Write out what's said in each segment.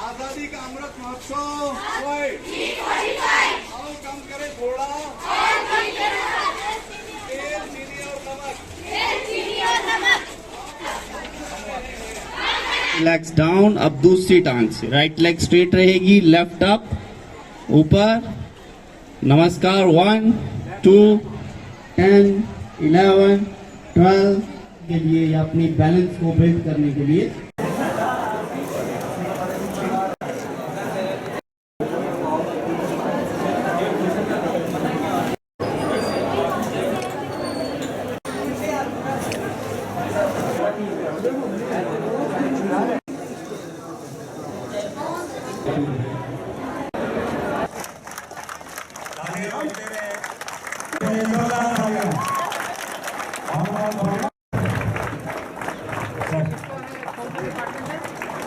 आजादी का अमृत महोत्सव आओ कम करें थोड़ा तेल चीनी और नमक रिलैक्स डाउन। अब दूसरी टांग से राइट लेग स्ट्रेट रहेगी, लेफ्ट अप ऊपर। नमस्कार। 1 2 10 11 12 के लिए या अपनी बैलेंस को बिल्ड करने के लिए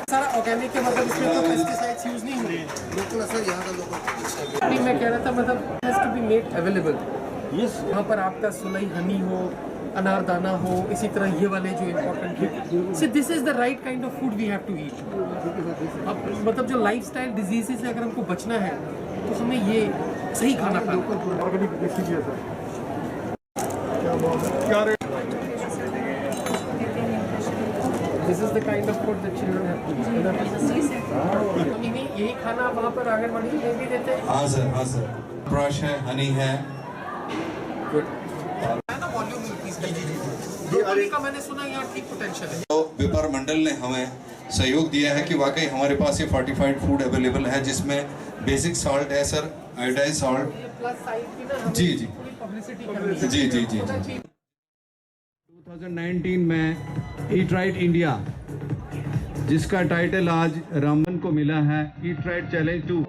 सारा ऑर्गेनिक के मतलब इसमें तो पेस्टिसाइड्स यूज नहीं हुए हैं। बिल्कुल सर, यहाँ का लोगों अभी मैं कह रहा था मतलब has to be made available. Yes, वहाँ पर आपका सुलई हनी हो, अनारदाना हो, इसी तरह ये वाले जो इम्पोर्टेंट है। So this is the right kind of food we have to eat. अब मतलब जो लाइफस्टाइल डिजीजेस से अगर हमको बचना है तो हमें ये सही खाना खाना। ऑर्गेनिक देसी है सर। क्या rate? This is the kind of food that children have to eat. यही खाना वहाँ पर आंगनबाड़ी में भी देते हैं। हाँ सर ब्रश है, हनी है। ब्रोकोली का मैंने सुना यहाँ ठीक पोटेंशियल है। तो व्यापार मंडल ने हमें सहयोग दिया है कि वाकई हमारे पास ये फोर्टिफाइड फूड अवेलेबल है, जिसमें बेसिक सॉल्ट है sir, iodise salt. Plus side की ना जी पब्लिसिटी करनी है। जी 2019 में ईट राइट इंडिया, जिसका टाइटल आज रामबन को मिला है, ईट राइट चैलेंज 2।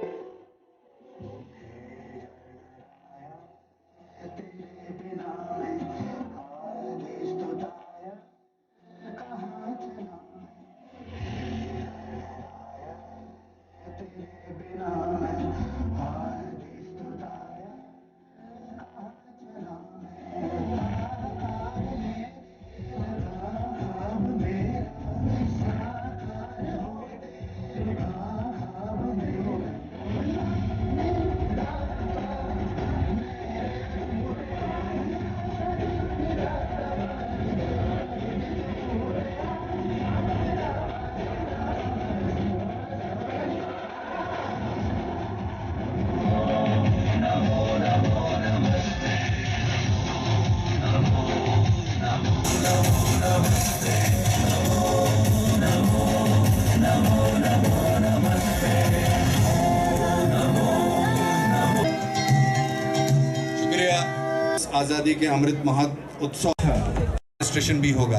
आज़ादी के अमृत महोत्सव रजिस्ट्रेशन भी होगा,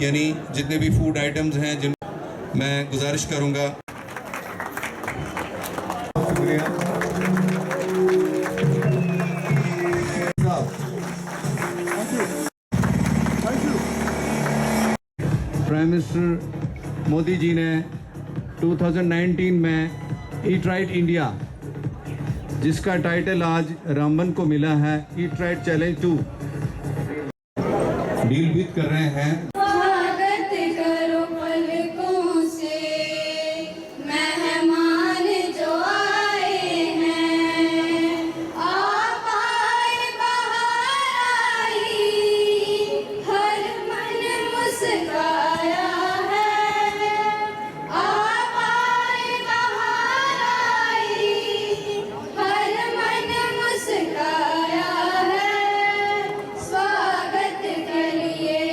यानी जितने भी फूड आइटम्स हैं जिन मैं गुजारिश करूंगा। प्राइम मिनिस्टर मोदी जी ने 2019 में ईट राइट इंडिया, जिसका टाइटल आज रामबन को मिला है, eat right challenge 2, deal with कर रहे हैं। स्वागत करो पलकों से मेहमान जो आए हैं, आप आए बाहर आई, हर मन मुस्काया है। आप आए बाहर आई, हर मन मुस्काया है। स्वागत करिए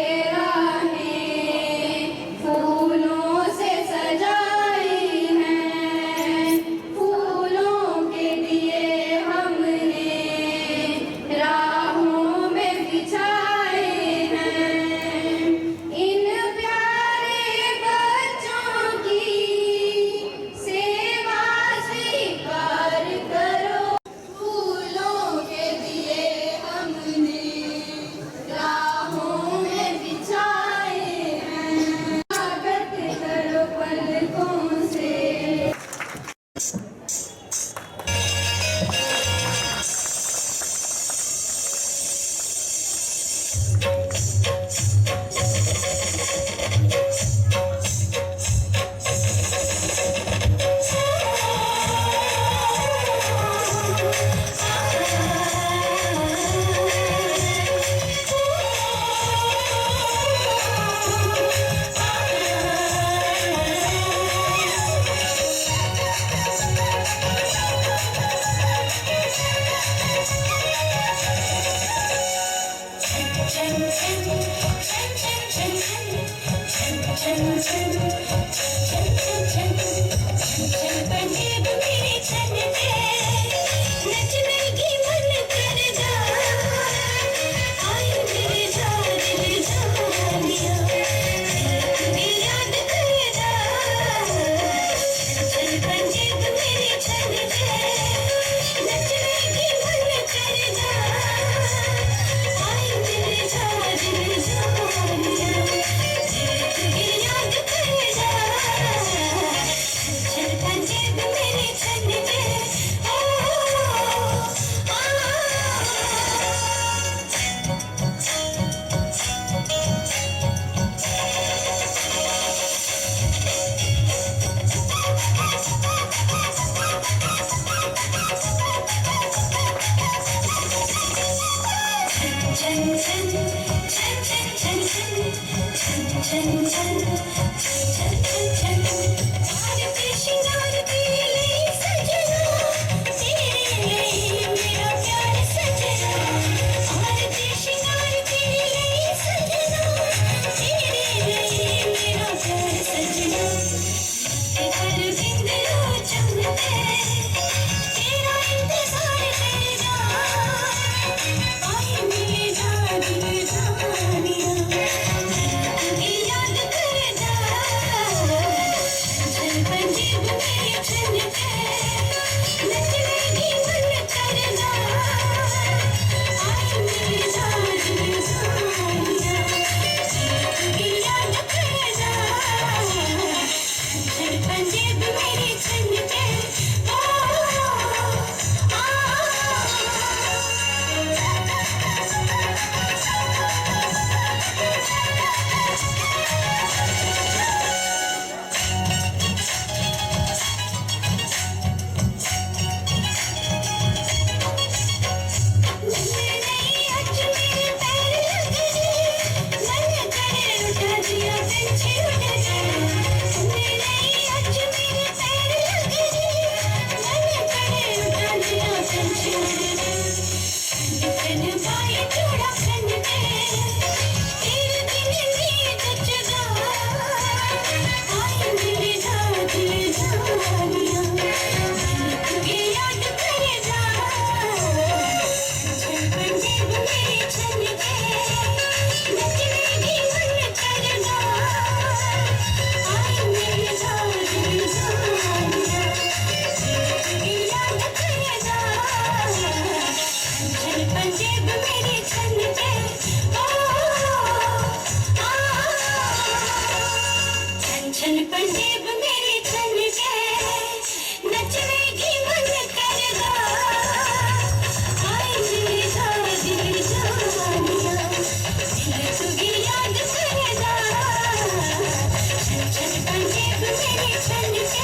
छन छन छन छन आरती श्रृंगार तेरे लिए सजना तेरे लिए मेरा प्यार सजना आरती श्रृंगार तेरे लिए सजना तेरे लिए मेरा प्यार सजना कर बिंदु चमके तेरा इंतजार करेगा आई मेरे जानी जानिया तुझे याद करेगा चल पंजीब मेरे छन के नचनेगी मन करना आई मेरे जानी जानिया तुझे याद करेगा चल पंजीब मेरे छन के पंजीब मेरे छन के नचनेगी मन करना आई मेरे जानी जानिया तुझे याद करेगा छन पंजीब मेरे छन के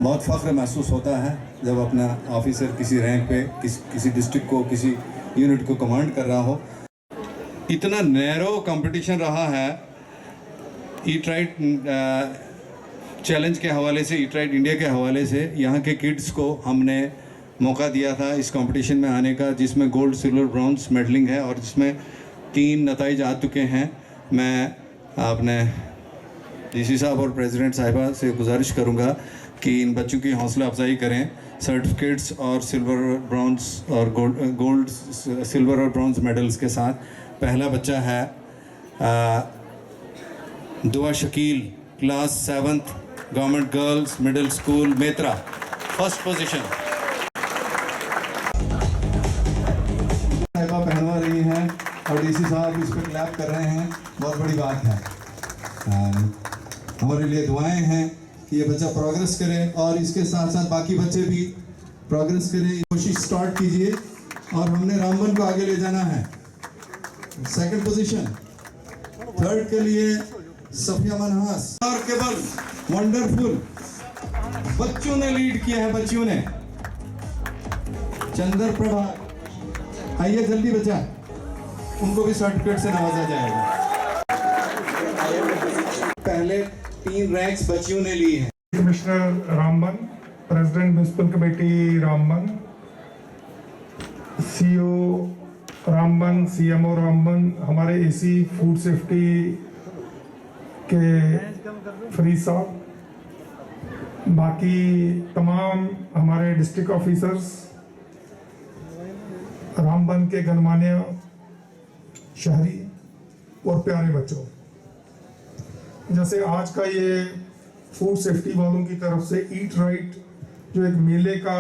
बहुत फ़ख्र महसूस होता है जब अपना ऑफिसर किसी रैंक पे किसी डिस्ट्रिक्ट को किसी यूनिट को कमांड कर रहा हो। इतना नैरो कंपटीशन रहा है ईट राइट चैलेंज के हवाले से, ईट राइट इंडिया के हवाले से। यहाँ के किड्स को हमने मौका दिया था इस कंपटीशन में आने का, जिसमें गोल्ड सिल्वर ब्रॉन्ज मेडलिंग है और जिसमें 3 नताइज आ चुके हैं। मैं अपने डीसी साहब और प्रेसिडेंट साहिबा से गुजारिश करूँगा कि इन बच्चों की हौसला अफजाई करें सर्टिफिकेट्स और सिल्वर ब्रॉन्ज और गोल्ड सिल्वर और ब्रॉन्ज मेडल्स के साथ। पहला बच्चा है Dua Shakeel, class 7th government girls middle school Metra, first position. Sahiba पहनवा रही हैं और डीसी साहब इस पर क्लैप कर रहे हैं, बहुत बड़ी बात है। हमारे लिए दुआएं हैं कि ये बच्चा प्रोग्रेस करे और इसके साथ साथ बाकी बच्चे भी प्रोग्रेस करें। कोशिश स्टार्ट कीजिए और हमने रामबन को आगे ले जाना है। सेकंड पोजीशन, थर्ड के लिए सफिया मनहास और केवल वंडरफुल बच्चों ने लीड किया है, बच्चियों ने। चंद्र प्रभा आइए जल्दी बच्चा, उनको भी सर्टिफिकेट से नवाजा जाएगा। पहले 3 रैंक्स बच्चियों ने ली हैं। Commissioner Ramban, president municipal committee Ramban, CO Ramban, CMO Ramban, हमारे एसी फूड सेफ्टी के फरीद साहब, बाकी तमाम हमारे डिस्ट्रिक्ट ऑफिसर्स, रामबन के गणमान्य शहरी और प्यारे बच्चों, जैसे आज का ये फूड सेफ्टी वालों की तरफ से ईट राइट जो एक मेले का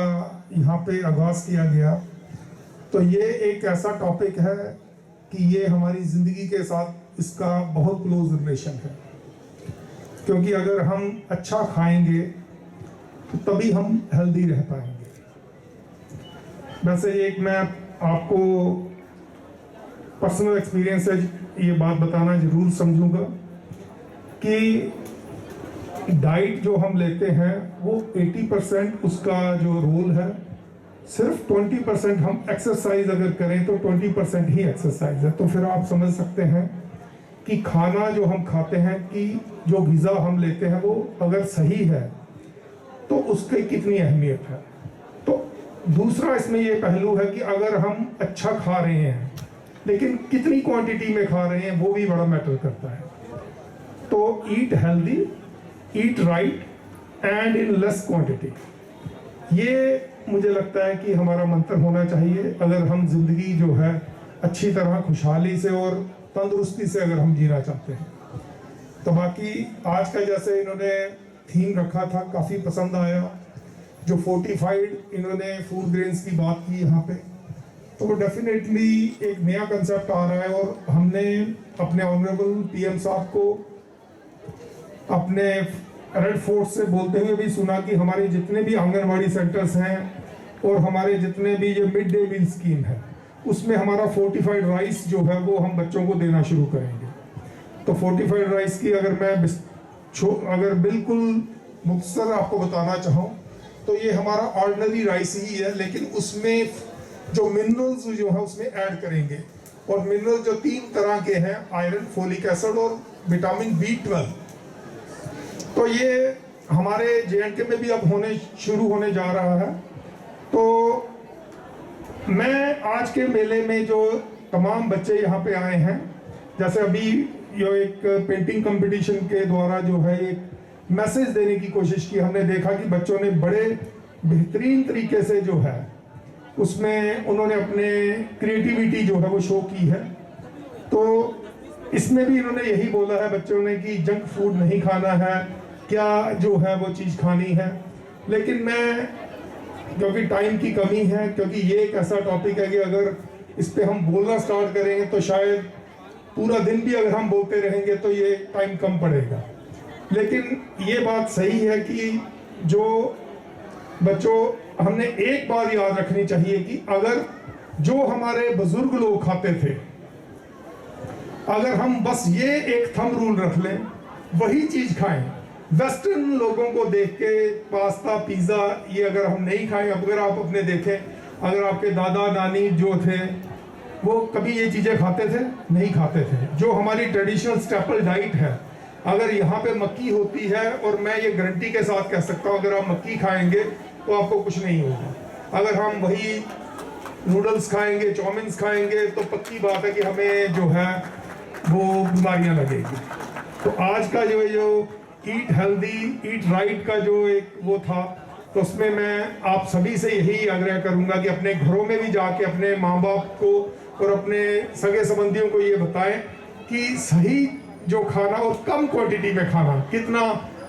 यहाँ पे आगाज़ किया गया, तो ये एक ऐसा टॉपिक है कि ये हमारी ज़िंदगी के साथ इसका बहुत क्लोज रिलेशन है, क्योंकि अगर हम अच्छा खाएंगे तो तभी हम हेल्दी रह पाएंगे। वैसे एक मैं आपको पर्सनल एक्सपीरियंस से ये बात बताना ज़रूर समझूंगा कि डाइट जो हम लेते हैं वो 80% उसका जो रोल है सिर्फ 20% हम एक्सरसाइज अगर करें तो 20% ही एक्सरसाइज है। तो फिर आप समझ सकते हैं कि खाना जो हम खाते हैं, कि जो ग़िज़ा हम लेते हैं वो अगर सही है तो उसकी कितनी अहमियत है। तो दूसरा इसमें ये पहलू है कि अगर हम अच्छा खा रहे हैं लेकिन कितनी क्वांटिटी में खा रहे हैं वो भी बड़ा मैटर करता है। तो eat healthy, eat right and in less quantity, ये मुझे लगता है कि हमारा मंत्र होना चाहिए अगर हम जिंदगी जो है अच्छी तरह खुशहाली से और तंदुरुस्ती से अगर हम जीना चाहते हैं। तो बाकी आज का जैसे इन्होंने थीम रखा था काफ़ी पसंद आया, जो फोर्टिफाइड इन्होंने फूड ग्रेन्स की बात की यहाँ पे, तो वो डेफिनेटली एक नया कंसेप्ट आ रहा है। और हमने अपने ऑनरेबल पीएम साहब को अपने रेड फोर्ट से बोलते हुए भी सुना कि हमारे जितने भी आंगनवाड़ी सेंटर्स हैं और हमारे जितने भी ये मिड डे मील स्कीम है उसमें हमारा फोर्टिफाइड राइस जो है वो हम बच्चों को देना शुरू करेंगे। तो फोर्टिफाइड राइस की अगर बिल्कुल मुख्तसर आपको बताना चाहूँ तो ये हमारा ऑर्डिनरी राइस ही है, लेकिन उसमें जो मिनरल्स जो है उसमें ऐड करेंगे। और मिनरल जो 3 तरह के हैं, आयरन, फोलिक एसिड और विटामिन B12। तो ये हमारे JNK में भी अब शुरू होने जा रहा है। तो मैं आज के मेले में जो तमाम बच्चे यहाँ पे आए हैं, जैसे अभी जो एक पेंटिंग कंपटीशन के द्वारा जो है एक मैसेज देने की कोशिश की, हमने देखा कि बच्चों ने बड़े बेहतरीन तरीके से जो है उसमें उन्होंने अपने क्रिएटिविटी जो है वो शो की है। तो इसमें भी इन्होंने यही बोला है बच्चों ने कि जंक फूड नहीं खाना है, क्या जो है वो चीज़ खानी है। लेकिन मैं, क्योंकि टाइम की कमी है, क्योंकि ये एक ऐसा टॉपिक है कि अगर इस पे हम बोलना स्टार्ट करेंगे तो शायद पूरा दिन भी अगर हम बोलते रहेंगे तो ये टाइम कम पड़ेगा। लेकिन ये बात सही है कि जो बच्चों, हमने एक बात याद रखनी चाहिए कि अगर जो हमारे बुजुर्ग लोग खाते थे, अगर हम बस ये एक थंब रूल रख लें, वही चीज़ खाएं, वेस्टर्न लोगों को देख के पास्ता, पिज़्ज़ा ये अगर हम नहीं खाएं, अगर आप अपने देखें, अगर आपके दादा नानी जो थे वो कभी ये चीज़ें खाते थे? नहीं खाते थे। जो हमारी ट्रेडिशनल स्टेपल डाइट है, अगर यहाँ पे मक्की होती है, और मैं ये गारंटी के साथ कह सकता हूँ अगर आप मक्की खाएंगे तो आपको कुछ नहीं होगा। अगर हम वही नूडल्स खाएंगे, चाउमीन्स खाएंगे, तो पक्की बात है कि हमें जो है वो बीमारियाँ लगेगी। तो आज का जो ईट हेल्दी, ईट राइट का जो एक वो था, तो उसमें मैं आप सभी से यही आग्रह करूंगा कि अपने घरों में भी जाके अपने माँ बाप को और अपने सगे संबंधियों को ये बताएं कि सही जो खाना और कम क्वांटिटी में खाना कितना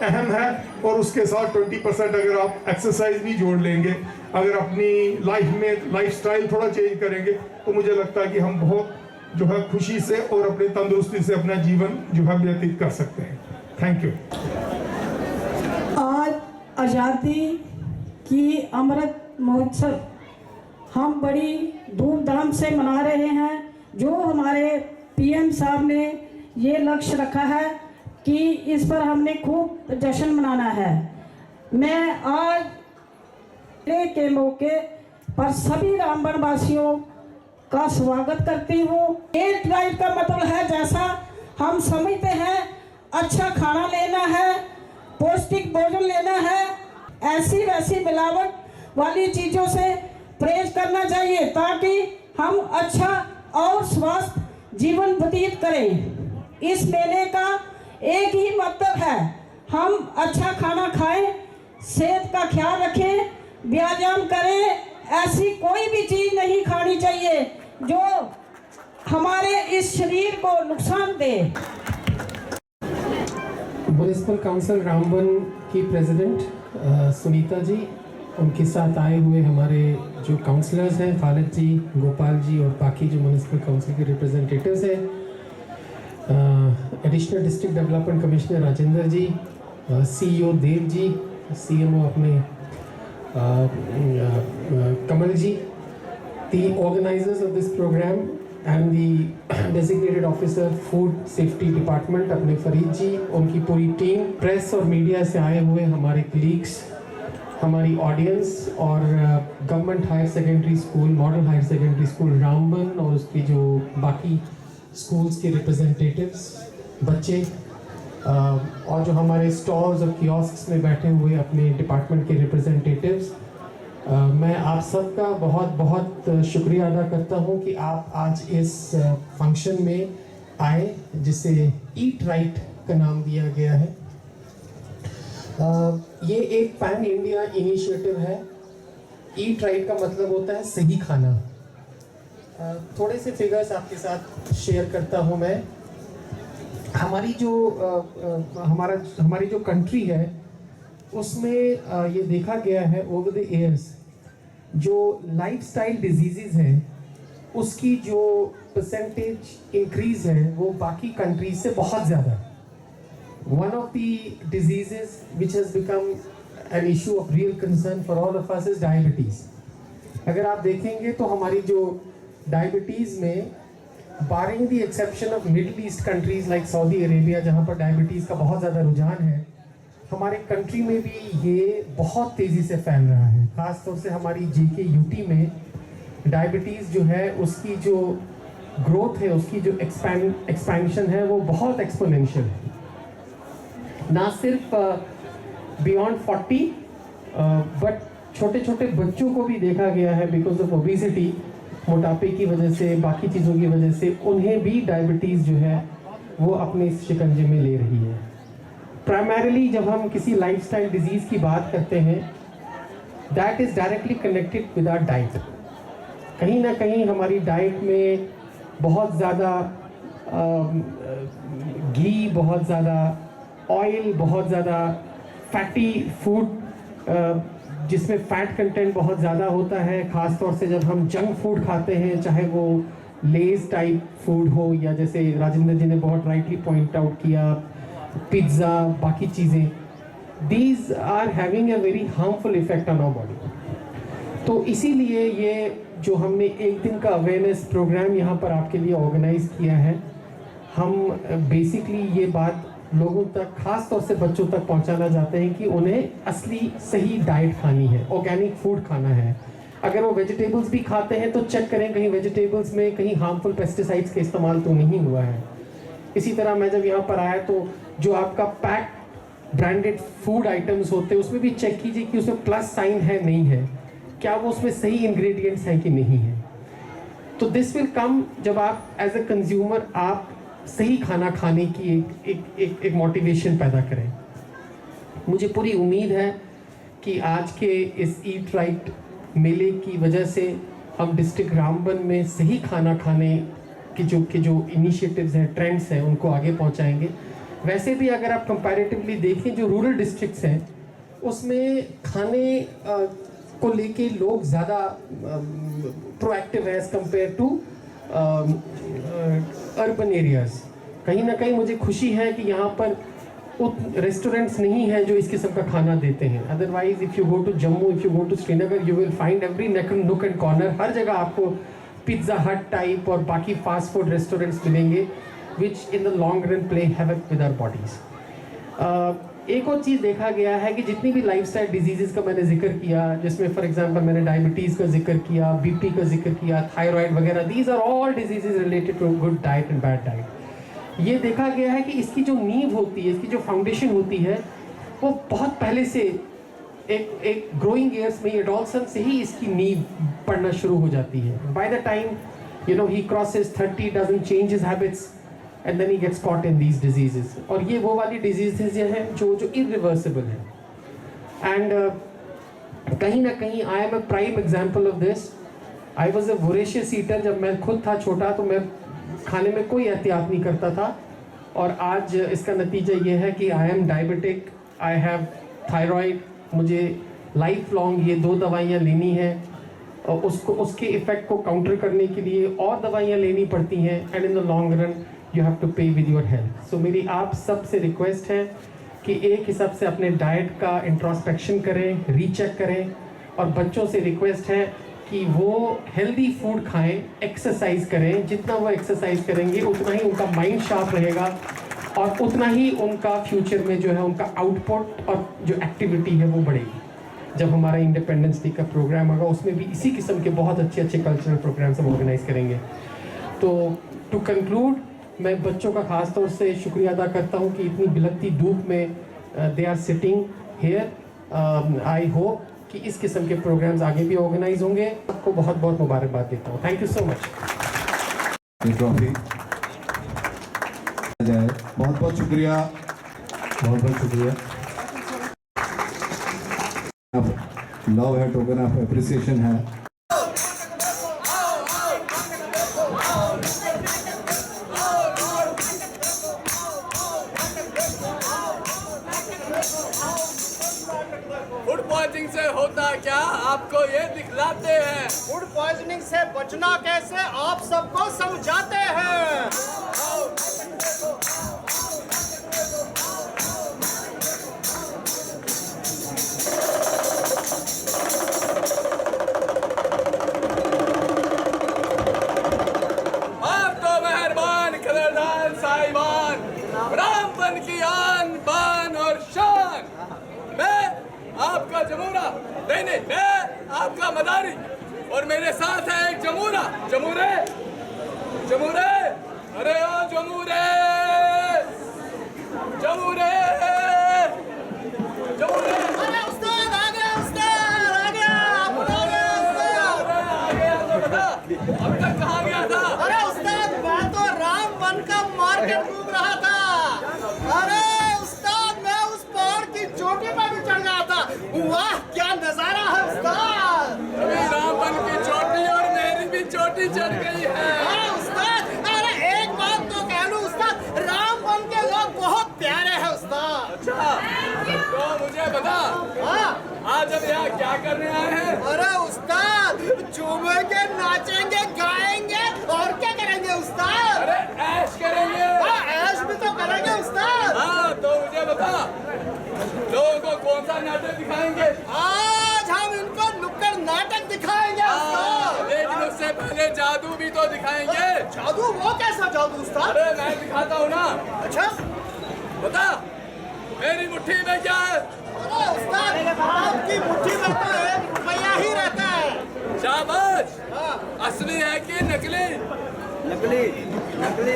अहम है। और उसके साथ 20% अगर आप एक्सरसाइज भी जोड़ लेंगे, अगर अपनी लाइफ में लाइफस्टाइल थोड़ा चेंज करेंगे, तो मुझे लगता है कि हम बहुत जो है खुशी से और अपनी तंदुरुस्ती से अपना जीवन जो है व्यतीत कर सकते हैं। Thank you. आज आज़ादी की अमृत महोत्सव हम बड़ी धूमधाम से मना रहे हैं। जो हमारे पीएम साहब ने ये लक्ष्य रखा है कि इस पर हमने खूब जश्न मनाना है। मैं आज के मौके पर सभी रामबन वासियों का स्वागत करती हूँ। ईट राइट का मतलब है, जैसा हम समझते हैं, अच्छा खाना लेना है, पौष्टिक भोजन लेना है, ऐसी वैसी मिलावट वाली चीज़ों से परहेज करना चाहिए ताकि हम अच्छा और स्वस्थ जीवन व्यतीत करें। इस मेले का एक ही मतलब है, हम अच्छा खाना खाएं, सेहत का ख्याल रखें, व्यायाम करें। ऐसी कोई भी चीज़ नहीं खानी चाहिए जो हमारे इस शरीर को नुकसान दे। म्युनिसिपल काउंसिल रामबन की प्रेसिडेंट सुनीता जी, उनके साथ आए हुए हमारे जो काउंसलर्स हैं, खालिद जी, गोपाल जी और बाकी जो म्युनिसिपल काउंसिल के रिप्रेजेंटेटिव्स हैं, additional district development commissioner Rajendra ji, CEO Dev ji, CMO अपने Kamal ji, the organizers of this program and the designated officer food safety department अपने फरीद जी, उनकी पूरी टीम, प्रेस और मीडिया से आए हुए हमारे कलीग्स हमारी ऑडियंस और government higher secondary school, model higher secondary school Ramban और उसकी जो बाकी स्कूल्स के रिप्रेजेंटेटिव्स, बच्चे और जो हमारे स्टॉल्स और कियोस्क्स में बैठे हुए अपने डिपार्टमेंट के रिप्रेजेंटेटिव्स, मैं आप सबका बहुत बहुत शुक्रिया अदा करता हूं कि आप आज इस फंक्शन में आए जिसे ईट राइट का नाम दिया गया है। ये एक पैन इंडिया इनिशिएटिव है। ईट राइट का मतलब होता है सही खाना। थोड़े से फिगर्स आपके साथ शेयर करता हूं मैं। हमारी जो कंट्री है उसमें ये देखा गया है ओवर द ईयर्स जो लाइफस्टाइल डिजीजेस हैं उसकी जो परसेंटेज इंक्रीज है वो बाकी कंट्रीज से बहुत ज़्यादा है। One of the diseases which has become an issue of real concern for all of us is diabetes. अगर आप देखेंगे तो हमारी जो डायबिटीज़ में barring the exception of Middle East countries like Saudi Arabia जहाँ पर डायबिटीज़ का बहुत ज़्यादा रुझान है, हमारे कंट्री में भी ये बहुत तेज़ी से फैल रहा है। ख़ास तौर से हमारी JK UT में डायबिटीज़ जो है उसकी जो ग्रोथ है, उसकी जो एक्सपेंशन है वो बहुत एक्सपोनेंशियल है। ना सिर्फ बियॉन्ड 40 बट छोटे छोटे बच्चों को भी देखा गया है बिकॉज ऑफ ओबेसिटी, मोटापे की वजह से, बाकी चीज़ों की वजह से उन्हें भी डायबिटीज़ जो है वो अपने शिकंजे में ले रही है। प्राइमरीली जब हम किसी लाइफस्टाइल डिजीज़ की बात करते हैं that is directly connected with our diet. कहीं ना कहीं हमारी डाइट में बहुत ज़्यादा घी, बहुत ज़्यादा ऑयल, बहुत ज़्यादा फैटी फूड जिसमें फ़ैट कंटेंट बहुत ज़्यादा होता है। ख़ास तौर से जब हम जंक फूड खाते हैं, चाहे वो लेज़ टाइप फूड हो या जैसे राजेंद्र जी ने बहुत राइटली पॉइंट आउट किया पिज़्ज़ा, बाकी चीज़ें, these are having a very harmful effect on our body. तो इसीलिए ये जो हमने एक दिन का अवेयरनेस प्रोग्राम यहाँ पर आपके लिए ऑर्गेनाइज़ किया है, हम बेसिकली ये बात लोगों तक, खास तौर से बच्चों तक पहुंचाना चाहते हैं कि उन्हें असली सही डाइट खानी है, ऑर्गेनिक फूड खाना है। अगर वो वेजिटेबल्स भी खाते हैं तो चेक करें कहीं वेजिटेबल्स में कहीं हार्मफुल पेस्टिसाइड्स का इस्तेमाल तो नहीं हुआ है। इसी तरह मैं जब यहाँ पर आया तो जो आपका पैक ब्रांडेड फूड आइटम्स होते हैं उसमें भी चेक कीजिए कि उसमें प्लस साइन है नहीं है, क्या वो उसमें सही इंग्रेडिएंट्स हैं कि नहीं है। तो दिस विल कम जब आप एज अ कंज्यूमर आप सही खाना खाने की एक मोटिवेशन पैदा करें। मुझे पूरी उम्मीद है कि आज के इस ईट राइट मेले की वजह से हम डिस्ट्रिक्ट रामबन में सही खाना खाने की जो इनिशिएटिव्स हैं, ट्रेंड्स हैं, उनको आगे पहुंचाएंगे। वैसे भी अगर आप कंपैरेटिवली देखें जो रूरल डिस्ट्रिक्ट्स हैं उसमें खाने को लेके लोग ज़्यादा प्रोएक्टिव है as compared to urban areas. कहीं ना कहीं मुझे खुशी है कि यहाँ पर रेस्टोरेंट्स नहीं हैं जो इस किस्म का खाना देते हैं। Otherwise if you go to Jammu, if you go to Srinagar, you will find every nook and corner, हर जगह आपको पिज़्ज़ा हट टाइप और बाकी फास्ट फूड रेस्टोरेंट्स मिलेंगे which in the long run play havoc with our bodies. एक और चीज़ देखा गया है कि जितनी भी लाइफस्टाइल डिजीज़ का मैंने जिक्र किया, जिसमें फॉर एग्जांपल मैंने डायबिटीज़ का जिक्र किया, बीपी का जिक्र किया, थायराइड वगैरह, these are all diseases related to good diet and bad diet. ये देखा गया है कि इसकी जो नींव होती है, इसकी जो फाउंडेशन होती है वो बहुत पहले से एक ग्रोइंग ईयर्स में, एडोलसेंस से ही इसकी नींव पड़ना शुरू हो जाती है। By the time he crosses 30 doesn't change his habits and then he gets caught in these diseases। और ये वो वाली diseases हैं जो irreversible है। and कहीं ना कहीं I am a prime example of this। I was a voracious eater। जब मैं खुद था छोटा तो मैं खाने में कोई एहतियात नहीं करता था और आज इसका नतीजा ये है कि I am diabetic, I have thyroid, मुझे लाइफ लॉन्ग ये 2 दवाइयाँ लेनी है और उसके इफ़ेक्ट को काउंटर करने के लिए और दवाइयाँ लेनी पड़ती हैं and in the long run you have to pay with your health. So मेरी आप सब से रिक्वेस्ट है कि एक हिसाब से अपने डाइट का इंट्रोस्पेक्शन करें, रीचेक करें और बच्चों से रिक्वेस्ट है कि वो हेल्दी फूड खाएं, एक्सरसाइज करें। जितना वो एक्सरसाइज करेंगे उतना ही उनका माइंड शार्प रहेगा और उतना ही उनका फ्यूचर में जो है उनका आउटपुट और जो एक्टिविटी है वो बढ़ेगी। जब हमारा इंडिपेंडेंस डे का प्रोग्राम होगा उसमें भी इसी किस्म के बहुत अच्छे अच्छे कल्चरल प्रोग्राम्स हम ऑर्गेनाइज करेंगे। तो टू कंक्लूड, मैं बच्चों का खास तौर से शुक्रिया अदा करता हूँ कि इतनी बिलखती धूप में they are sitting here. I hope कि इस किस्म के प्रोग्राम्स आगे भी ऑर्गेनाइज होंगे। आपको बहुत बहुत मुबारकबाद देता हूँ। Thank you so much. ये ट्रॉफी जाए, बहुत बहुत शुक्रिया, बहुत बहुत शुक्रिया। लव है, टोकन ऑफ एप्रिसिएशन है। फूड पॉइजनिंग से होता क्या आपको ये दिखलाते हैं। फूड पॉइजनिंग से बचना कैसे आप सबको समझाते हैं। आप तो मेहरबान कदरदान साहिबान, रामबन की आन बान और शान। मैं आपका जमूरा, नहीं मैं आपका मदारी, और मेरे साथ है एक जमूरा। जमूरे जमूरे, अरे ओ जमूरे जमूरे जमूरे। अरे उस्ताद आ गया, उस्ताद आ गया, आप आ गए उस्ताद। आ गया तो बता, अब तक कहाँ गया था? अरे उस्ताद मैं तो रामबन का मार्केट घूम रहा था। अरे उस्ताद मैं उस पहाड़ की चोटी पर भी चढ़ गया था। वाह क्या नजारा है उस्ताद। अभी रामबन की चोटी और मेरी भी चोटी चढ़ गई है। हाँ उस्ताद, अरे एक बात तो कह लूं उस्ताद, रामबन के लोग बहुत प्यारे हैं उस्ताद। अच्छा तो मुझे बता, हाँ आज हम यहाँ क्या करने आए हैं? अरे उस्ताद झूमेंगे, नाचेंगे, गाएंगे और क्या करेंगे उस्ताद। अरे ऐश करेंगे। हाँ ऐश भी तो करेंगे उस्ताद। हाँ तो मुझे बता, लोगों को कौन सा नाटक दिखाएंगे? आज हम इनको नुक्कड़ नाटक दिखाएंगे उस्ताद। लेकिन उससे पहले जादू भी तो दिखाएंगे। जादू? वो कैसा जादू उस्ताद? अरे मैं दिखाता हूँ ना। अच्छा बता, मेरी मुट्ठी में क्या है? अरे उस्ताद आपकी मुट्ठी में तो 1 रुपया ही रहता है। शाबाश। हाँ। असली है कि नकली? नकली नकली।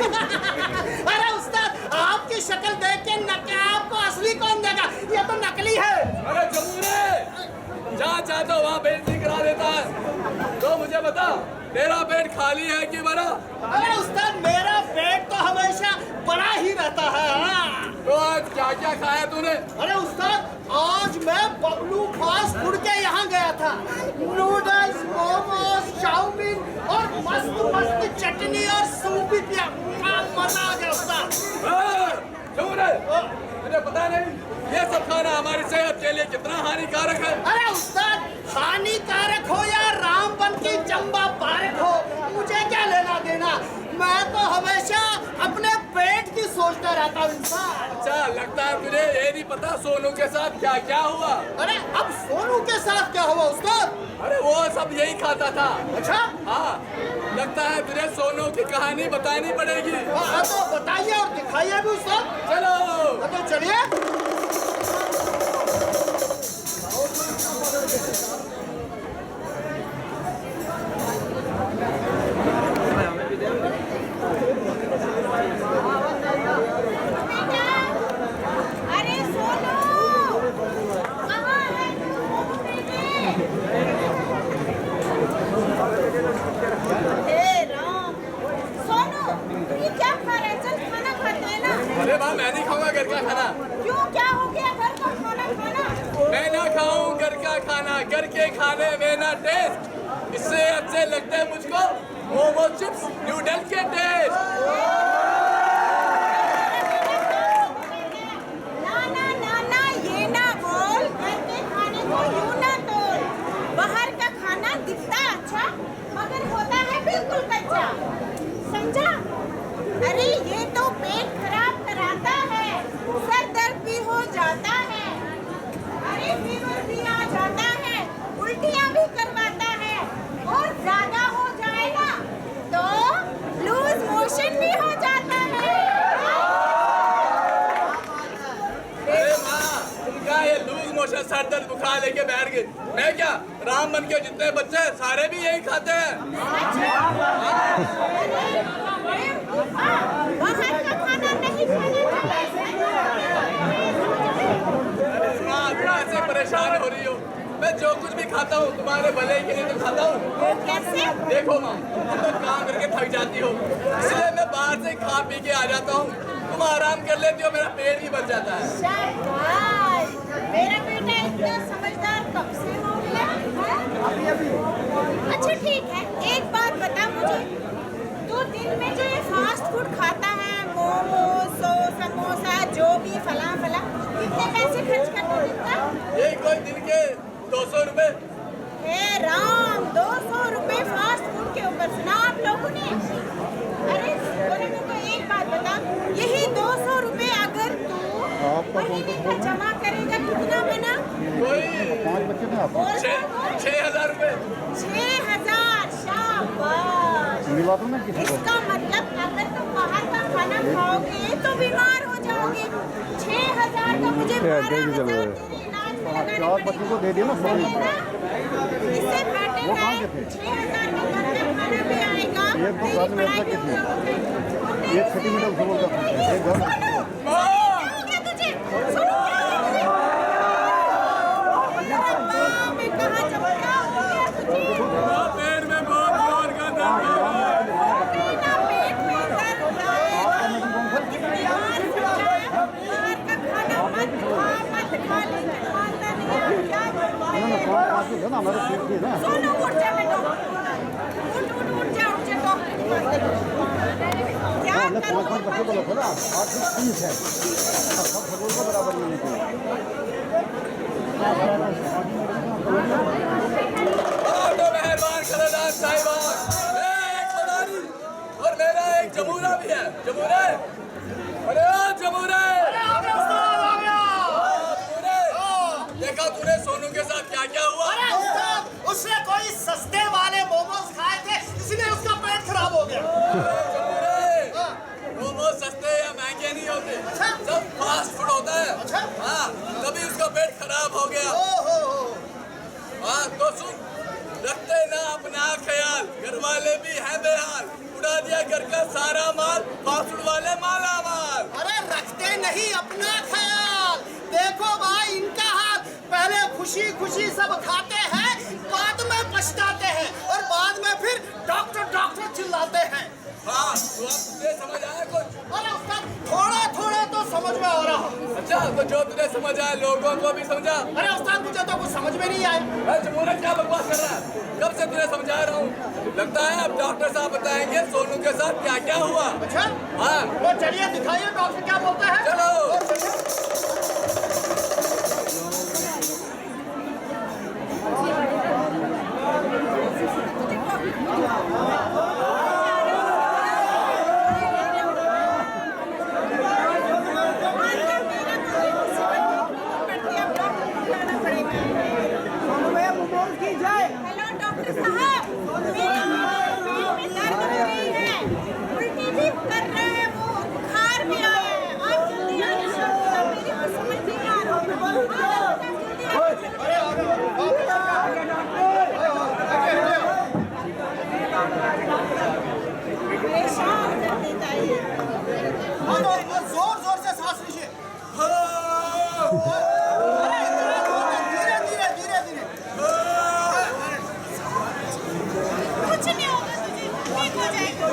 अरे उस्ताद आपकी शक्ल देख के आपको असली कौन देगा, ये तो नकली है। अरे जमूरे, जहाँ चाहता वहाँ बेइज्जती करा देता है। तो मुझे बता, तेरा पेट खाली है कि भरा? अरे उस्ताद मेरा पेट तो हमेशा बड़ा ही रहता है। हाँ। तो आज क्या क्या खाया तूने? अरे उस्ताद आज मैं बबलू फास्ट फूड के यहाँ गया था। नूडल्स, मोमोज, चाउमीन और मस्त मस्त चटनी और सूप भी पिया। मजा आ गया उस्ताद। जमूरे, तुझे पता नहीं ये सब खाना हमारी सेहत के लिए कितना हानिकारक है? अरे उस्ताद हानिकारक हो या रामबन की चंबा पार्क हो, मुझे क्या लेना देना। मैं तो हमेशा अपने पेट की सोचता रहता हूँ इंसान। अच्छा लगता है तुझे ये नहीं पता सोनू के साथ क्या क्या हुआ? अरे अब सोनू के साथ क्या हुआ उस्ताद? अरे वो सब यही खाता था। अच्छा हाँ, लगता है तुझे सोनू की कहानी बतानी पड़ेगी। हाँ तो बताइए और दिखाइए भी उस्ताद। चलो तो चलिए। अरे सोनू, कहाँ है तू बेटे? हे राम, सोनू ये क्या खा रहा है? चल खाना खाते हैं ना। अरे माँ मैं नहीं खाऊंगा घर का खाना। क्यों, क्या हो गया? घर का खाना खाना। मैं ना खाऊं घर का खाना, घर के खाने में ना टेस्ट। इससे अच्छे लगते हैं मुझको मोमो चिप्स नूडल के टेस्ट। ना ये ना बोल, घर के खाने को यूं ना तोड़। बाहर का खाना दिखता अच्छा मगर होता है बिल्कुल कच्चा, समझा? अरे ये तो पेट खराब कराता है, सर दर्द भी हो जाता है, अरे फीवर भी आ जाता है, उल्टियां भी करवाता है, और ज्यादा हो जाए ना तो लूज खा लेके बैठ गए। मैं क्या, राम बन के जितने बच्चे हैं सारे भी यही खाते हैं। बाहर का खाना नहीं खाना ऐसे परेशान हो रही हो। मैं जो कुछ भी खाता हूँ तुम्हारे भले के लिए तो खाता हूँ। कैसे? देखो माँ, तुम तो काम करके थक जाती हो, इसलिए मैं बाहर से खा पी के आ जाता हूँ। तुम आराम कर लेती हो, मेरा पेट भी भर जाता है। शाबाश, मेरा बेटा इतना समझदार कब से हो गया है? अच्छा ठीक है, एक बात बता मुझे, तो दिन में जो ये फास्ट फूड खाता है, मोमोज, समोसा, जो भी फला फला, कितने पैसे खर्च करने देता? ये कोई दिन के 200 रुपए। हे राम, 200 रुपए फास्ट फूड के ऊपर सुना आप लोगों ने? अरे बोले मेरे को एक बात बता, यही 200 रुपए अगर तू महीने का जमा करेगा कितना बना? कोई 6,000 रुपए। 6,000, शाबाश। इसका मतलब अगर तुम बाहर का खाना खाओगे तो बीमार हो जाओगे। 6,000 का मुझे 12,000 तेरे इलाज में लगाने बच्चों को दे दिया ना। इससे बेटर है 6,000 का घर में खाना भी आएगा, तेरी पढ़ाई भी हो जाएगी। एक सेंटीमीटर ऊपर का एक घर क्या हो गया तुझे? सुनो क्या हो गया? मैं कहाँ जाऊँ? क्या हो गया तुझे? पेट में बहुत जोर का दर्द है। तेरा पेट में दर्द है, बीमार हो जाए, बाहर का खाना मत खा, लेकिन मानता नहीं है, क्या करवाए? सोनू उठ जा बेटा, उठ जा डॉक्टर के पास देखो। क्या करूँ? तो मेहरबान खलदार साहिबान, मैं एक मदारी और मेरा एक जमूरा भी है। जमूरे, अरे ओ जमूरे, देखा तूने सोनू के साथ क्या क्या हुआ? अरे उस्ताद, उसने कोई सस्ते वाले मोमोज खाए थे, इसलिए उसका पेट खराब हो गया। मोमोज सस्ते या महंगे नहीं होते, सब फास्ट फूड होता है। हाँ, तभी उसका पेट खराब हो गया। हाँ तो सुन, रखते ना अपना ख्याल, घर वाले भी हैं बेहाल, उड़ा दिया घर का सारा माल, फास्ट फूड वाले माला माल। अरे रखते नहीं अपना ख्याल, देखो भाई इनका हाल, पहले खुशी खुशी सब खाते हैं, बाद में पछताते हैं और बाद में फिर डॉक्टर डॉक्टर चिल्लाते हैं। हाँ, तो अब तुझे समझ आया कुछ? अरे उसका थोड़ा थोड़ा तो समझ में आ रहा। अच्छा, तो जो तुझे समझ आया लोगों को भी समझा? अरे उस्ताद मुझे तो कुछ समझ में नहीं आया। जमूरा क्या बकवास कर रहा है? कब से तुझे समझा रहा हूँ। लगता है अब डॉक्टर साहब बताएंगे सोनू के साथ क्या क्या हुआ। अच्छा हाँ, वो चलिए दिखाइए डॉक्टर क्या बोलता है। चलो। हेलो डॉक्टर साहब, मेरे पेट में दर्द हो रही है, उल्टी भी कर रहे हैं, वो बुखार भी आया है। आप जल्दी आइए, मेरी को समझ नहीं आ रहा। परेशान कर देता है ये। जोर जोर से सांस लीजिए। धीरे धीरे धीरे धीरे। कुछ नहीं होगा तुझे, ठीक हो जाएगा।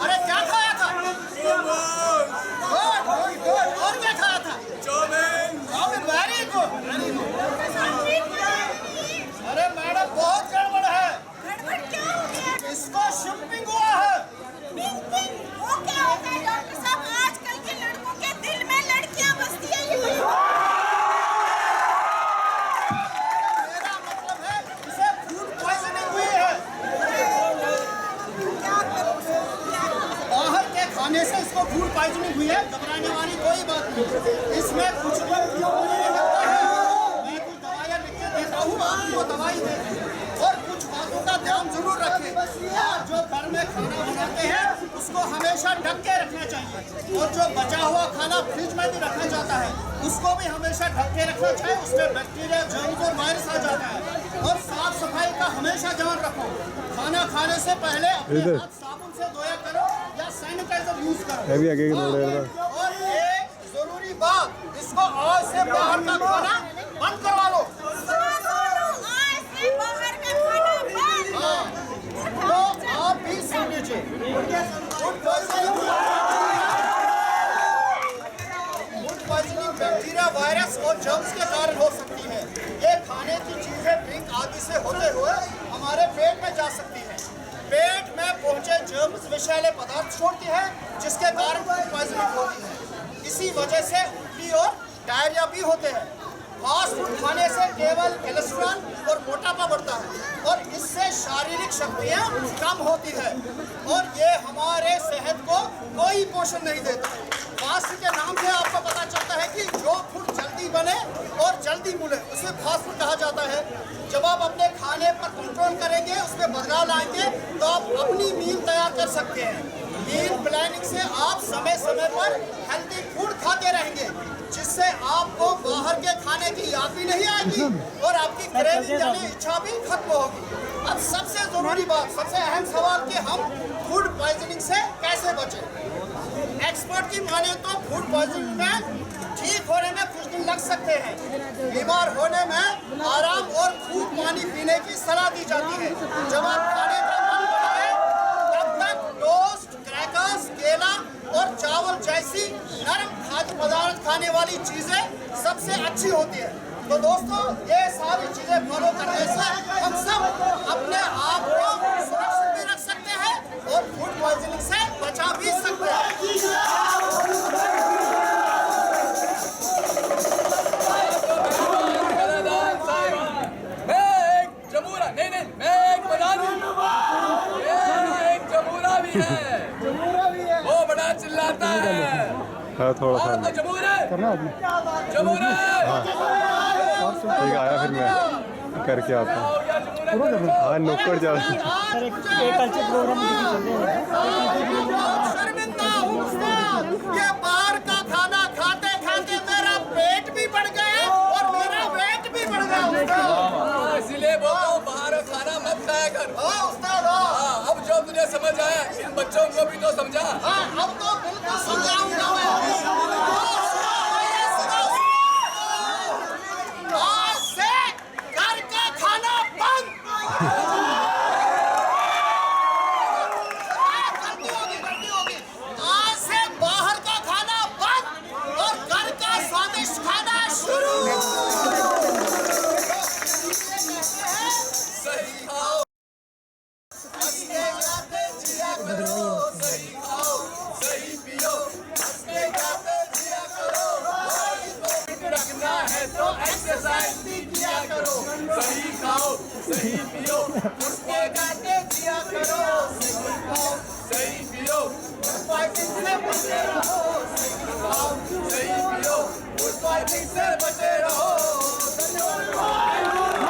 अरे क्या खाया था? Good good. और क्या खाया था? Chowmein. Chowmein, very good very good. सब ठीक हो जाएगा। अरे मैडम बहुत गड़बड़ है, गड़बड़ क्या हो गया? इसको शिफ्टिंग हुआ है। वो क्या होता है डॉक्टर साहब? आजकल के लड़कों के दिल में लड़कियां बसती है। मेरा मतलब है इसे फूड पॉइजनिंग हुई है। क्या करूं? बाहर के खाने से इसको फूड पॉइजनिंग हुई है, घबराने वाली कोई बात नहीं। इसमें कुछ भी मुझे लगता है, मैं कुछ दवाइयाँ लिख के देता हूँ, आपको दवाई दे और कुछ बातों का ध्यान जरूर रखें। और जो घर में खाना बनाते हैं उसको हमेशा हमेशा ढक के रखना चाहिए। और जो बचा हुआ खाना फ्रिज में भी रखा जाता है उसको भी हमेशा ढक के रखना चाहिए, उसमें बैक्टीरिया, जर्म्स और वायरस आ जाता है। और साफ सफाई का हमेशा ध्यान रखो। खाना खाने से पहले अपने हाथ साबुन से धोया करो या सैनिटाइजर यूज करो। और एक जरूरी बात, इसको आज से बाहर का खाना बंद करवा लो। तो आप भी सुन लीजिए, फूड पॉइजनिंग बैक्टीरिया, वायरस और जर्म्स के कारण हो सकती है। ये खाने की चीजें, ड्रिंक आदि से होते हुए हमारे पेट में जा सकती है। पेट में पहुंचे जर्म्स विषैले पदार्थ छोड़ती है जिसके कारण फूड पॉइजनिंग होती है। इसी वजह से उल्टी और डायरिया भी होते हैं। फास्ट फूड खाने से केवल कोलेस्ट्रॉल और मोटापा बढ़ता है और इससे शारीरिक शक्तियाँ कम होती है और ये हमारे सेहत को कोई पोषण नहीं देता। फास्ट के नाम से आपको पता चलता है कि जो फूड जल्दी बने और जल्दी मिले उसे फास्ट फूड कहा जाता है। जब आप अपने खाने पर कंट्रोल करेंगे, उसमें बदलाव लाएंगे तो आप अपनी मील तैयार कर सकते हैं। मील प्लानिंग से आप समय समय पर हेल्दी फूड खाते रहेंगे जिससे आपको बाहर के खाने की याद भी नहीं आएगी और आपकी क्रेविंग यानी इच्छा भी खत्म होगी। अब सबसे जरूरी बात, सबसे अहम सवाल कि हम फूड पॉइजनिंग से कैसे बचें। एक्सपर्ट की माने तो फूड पॉइजनिंग में ठीक होने में कुछ दिन लग सकते हैं। बीमार होने में आराम और खूब पानी पीने की सलाह दी जाती है। जब आप खाने का मन करे तब तक टोस्ट, क्रैकर्स, केला और चावल जैसी नरम खाद्य पदार्थ खाने वाली चीजें सबसे अच्छी होती है। तो दोस्तों, ये सारी चीजें फॉलो करने से हम सब अपने आप को सुरक्षित भी रख सकते हैं और फूड पॉइजनिंग से बचा भी सकते हैं। वो बड़ा चिल्लाता है। थोड़ा सा तो जमूर है करना आपने। जमूर है। ठीक है, आया फिर मैं करके आता हूँ। हाँ, नुक्कड़ जा शर्मिंदा हूँ उस्ताद, ये बाहर का खाना खाते खाते मेरा पेट भी बढ़ गया और मेरा वेट भी बढ़ गया उस्ताद। इसीलिए बोलता हूँ बाहर का खाना मत खाया कर। हाँ उस्ताद, हाँ। अब जो तुझे समझ आया, इन बच्चों को भी तो समझा। हाँ, अब तो बिल्कुल समझाऊंगा मैं। आज से घर का खाना बंद। गलती होगी। आज से बाहर का खाना बंद और घर का स्वादिष्ट खाना शुरू। सही खाओ, सही खाओ, सही पियो, हंसते गाते जिया करो। रखना है तो एक्सरसाइज भी किया करो। सही खाओ, सही पियो, हंसते गाते जिया करो। सही खाओ, सही पियो, फाइटिंग से बचे रहो। सही खाओ, सही पियो, फाइटिंग से बचे रहो। धन्यवाद।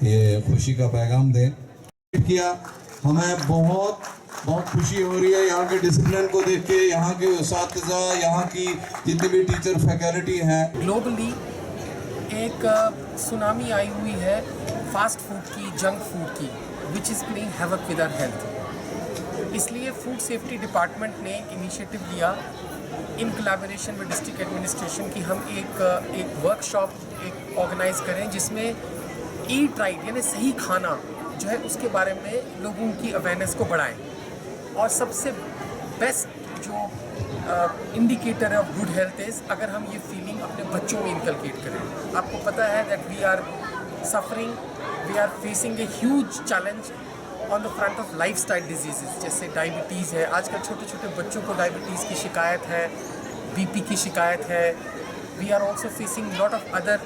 ये खुशी का पैगाम दें किया। हमें बहुत बहुत खुशी हो रही है यहाँ के डिसिप्लिन को देख के, यहाँ के उस्ताद, यहाँ की जितनी भी टीचर फैकल्टी हैं। ग्लोबली एक सुनामी आई हुई है फास्ट फूड की, जंक फूड की, which is playing havoc with our health. इसलिए फूड सेफ्टी डिपार्टमेंट ने एक इनिशिएटिव लिया in collaboration with district administration की हम एक वर्कशॉप ऑर्गेनाइज करें जिसमें ईट राइट यानी सही खाना जो है उसके बारे में लोगों की अवेयरनेस को बढ़ाएं। और सबसे बेस्ट जो indicator of good health is अगर हम ये फीलिंग अपने बच्चों में इनकलकेट करें। आपको पता है that we are suffering, we are facing a huge challenge on the front of lifestyle disease जैसे डायबिटीज़ है। आजकल छोटे छोटे बच्चों को डायबिटीज़ की शिकायत है, बीपी की शिकायत है। We are also facing lot of other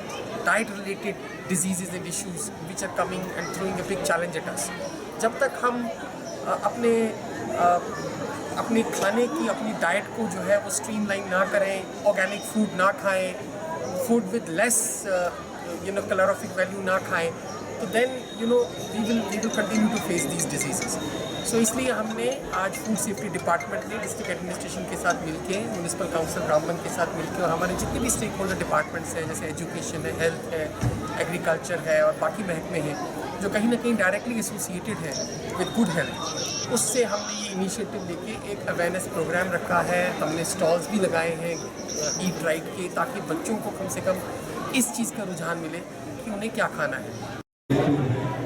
diet related disease and issues which are coming and throwing a big challenge at us. जब तक हम अपने खाने की अपनी डाइट को जो है वो स्ट्रीमलाइन ना करें, ऑर्गेनिक फूड ना खाएं, food with less calorific value ना खाएं, तो then we will continue to face these diseases. So इसलिए हमने आज फूड सेफ्टी डिपार्टमेंट ने डिस्ट्रिक्ट एडमिनिस्ट्रेशन के साथ मिलके, म्यूनिसिपल काउंसिल रामबन के साथ मिलके और हमारे जितने भी स्टेक होल्डर डिपार्टमेंट्स हैं जैसे एजुकेशन है, हेल्थ है, एग्रीकल्चर है और बाकी महकमे हैं जो कहीं ना कहीं डायरेक्टली एसोसिएटेड है विद गुड हेल्थ, उससे हमने ये इनिशिएटिव लेके एक अवेयरनेस प्रोग्राम रखा है। हमने स्टॉल्स भी लगाए हैं ईट राइट के, ताकि बच्चों को कम से कम इस चीज़ का रुझान मिले कि उन्हें क्या खाना है।